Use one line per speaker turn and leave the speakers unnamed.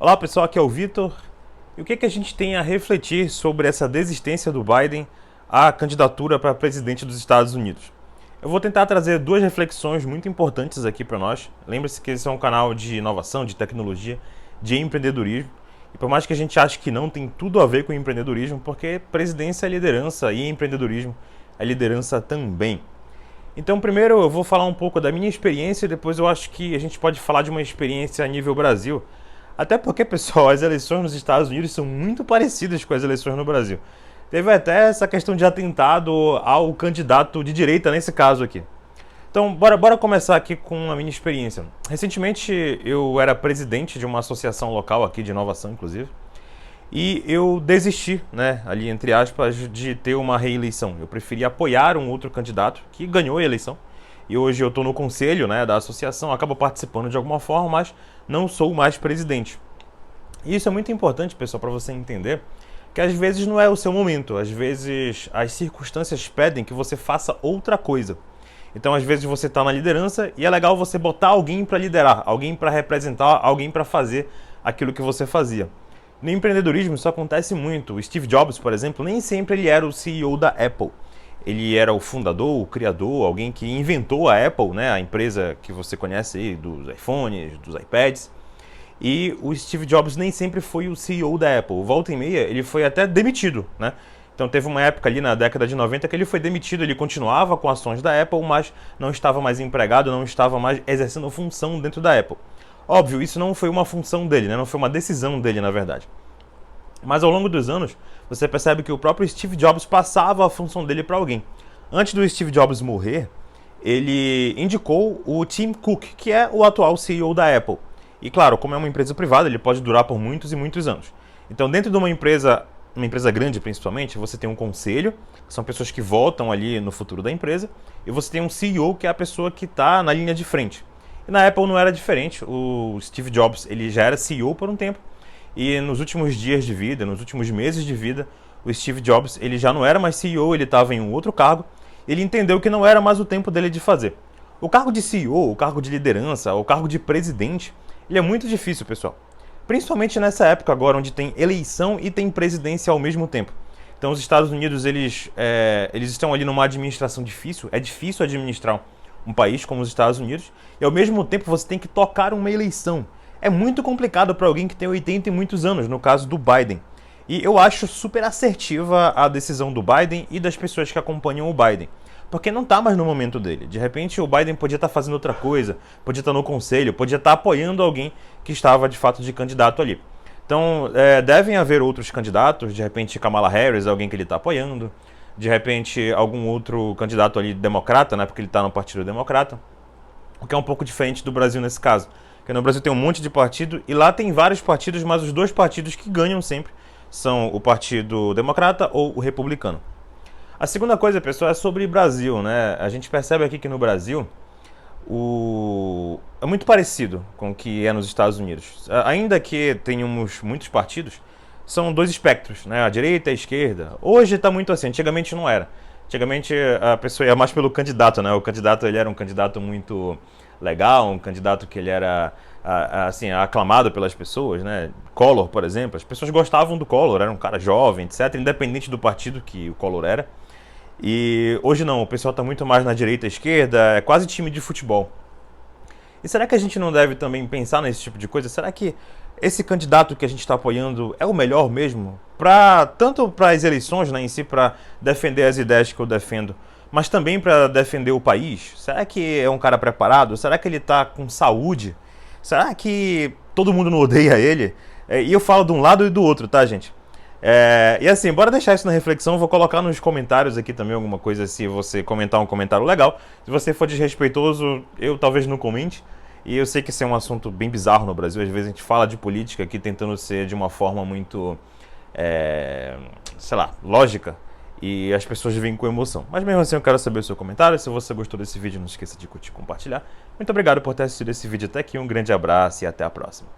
Olá pessoal, aqui é o Vitor. E o que a gente tem a refletir sobre essa desistência do Biden à candidatura para presidente dos Estados Unidos? Eu vou tentar trazer duas reflexões muito importantes aqui para nós. Lembre-se que esse é um canal de inovação, de tecnologia, de empreendedorismo. E por mais que a gente ache que não tem tudo a ver com empreendedorismo, porque presidência é liderança e empreendedorismo é liderança também. Então, primeiro eu vou falar um pouco da minha experiência e depois eu acho que a gente pode falar de uma experiência a nível Brasil. Até porque, pessoal, as eleições nos Estados Unidos são muito parecidas com as eleições no Brasil. Teve até essa questão de atentado ao candidato de direita nesse caso aqui. Então, bora começar aqui com a minha experiência. Recentemente eu era presidente de uma associação local aqui de inovação, inclusive. E eu desisti, né, ali entre aspas, de ter uma reeleição. Eu preferi apoiar um outro candidato que ganhou a eleição. E hoje eu estou no conselho, né, da associação, acabo participando de alguma forma, mas não sou mais presidente. E isso é muito importante, pessoal, para você entender que às vezes não é o seu momento. Às vezes as circunstâncias pedem que você faça outra coisa. Então, às vezes você está na liderança e é legal você botar alguém para liderar, alguém para representar, alguém para fazer aquilo que você fazia. No empreendedorismo isso acontece muito. O Steve Jobs, por exemplo, nem sempre ele era o CEO da Apple. Ele era o fundador, o criador, alguém que inventou a Apple, né, a empresa que você conhece aí, dos iPhones, dos iPads. E o Steve Jobs nem sempre foi o CEO da Apple. Volta e meia, ele foi até demitido, né? Então teve uma época ali na década de 90 que ele foi demitido, ele continuava com ações da Apple, mas não estava mais empregado, não estava mais exercendo função dentro da Apple. Óbvio, isso não foi uma função dele, né? Não foi uma decisão dele, na verdade. Mas ao longo dos anos, você percebe que o próprio Steve Jobs passava a função dele para alguém. Antes do Steve Jobs morrer, ele indicou o Tim Cook, que é o atual CEO da Apple. E claro, como é uma empresa privada, ele pode durar por muitos e muitos anos. Então, dentro de uma empresa grande principalmente, você tem um conselho, que são pessoas que votam ali no futuro da empresa, e você tem um CEO, que é a pessoa que está na linha de frente. E na Apple não era diferente, o Steve Jobs ele já era CEO por um tempo, e nos últimos dias de vida, nos últimos meses de vida, o Steve Jobs ele já não era mais CEO, ele estava em um outro cargo, ele entendeu que não era mais o tempo dele de fazer. O cargo de CEO, o cargo de liderança, o cargo de presidente, ele é muito difícil, pessoal. Principalmente nessa época agora, onde tem eleição e tem presidência ao mesmo tempo. Então os Estados Unidos, eles estão ali numa administração difícil, é difícil administrar um país como os Estados Unidos, e ao mesmo tempo você tem que tocar uma eleição. É muito complicado para alguém que tem 80 e muitos anos, no caso do Biden. E eu acho super assertiva a decisão do Biden e das pessoas que acompanham o Biden. Porque não está mais no momento dele. De repente o Biden podia estar fazendo outra coisa, podia estar no conselho, podia estar apoiando alguém que estava de fato de candidato ali. Então devem haver outros candidatos, de repente Kamala Harris, alguém que ele está apoiando, de repente algum outro candidato ali democrata, né, porque ele está no Partido Democrata, o que é um pouco diferente do Brasil nesse caso. Porque no Brasil tem um monte de partido e lá tem vários partidos, mas os dois partidos que ganham sempre são o Partido Democrata ou o Republicano. A segunda coisa, pessoal, é sobre o Brasil, né? A gente percebe aqui que no Brasil é muito parecido com o que é nos Estados Unidos. Ainda que tenhamos muitos partidos, são dois espectros, né? A direita e a esquerda. Hoje está muito assim, antigamente não era. Antigamente a pessoa ia mais pelo candidato, né? O candidato ele era um candidato muito legal, um candidato que ele era assim, aclamado pelas pessoas, né? Collor, por exemplo, as pessoas gostavam do Collor, era um cara jovem, etc., independente do partido que o Collor era. E hoje não, o pessoal está muito mais na direita e esquerda, é quase time de futebol. E será que a gente não deve também pensar nesse tipo de coisa? Será que esse candidato que a gente está apoiando é o melhor mesmo? Tanto para as eleições, né, em si, para defender as ideias que eu defendo, mas também para defender o país? Será que é um cara preparado? Será que ele está com saúde? Será que todo mundo não odeia ele? E eu falo de um lado e do outro, tá, gente? E assim, bora deixar isso na reflexão. Vou colocar nos comentários aqui também alguma coisa, se você comentar um comentário legal. Se você for desrespeitoso, eu talvez não comente. E eu sei que esse é um assunto bem bizarro no Brasil. Às vezes a gente fala de política aqui tentando ser de uma forma muito, sei lá, lógica. E as pessoas vêm com emoção. Mas mesmo assim eu quero saber o seu comentário. Se você gostou desse vídeo, não esqueça de curtir e compartilhar. Muito obrigado por ter assistido esse vídeo até aqui. Um grande abraço e até a próxima.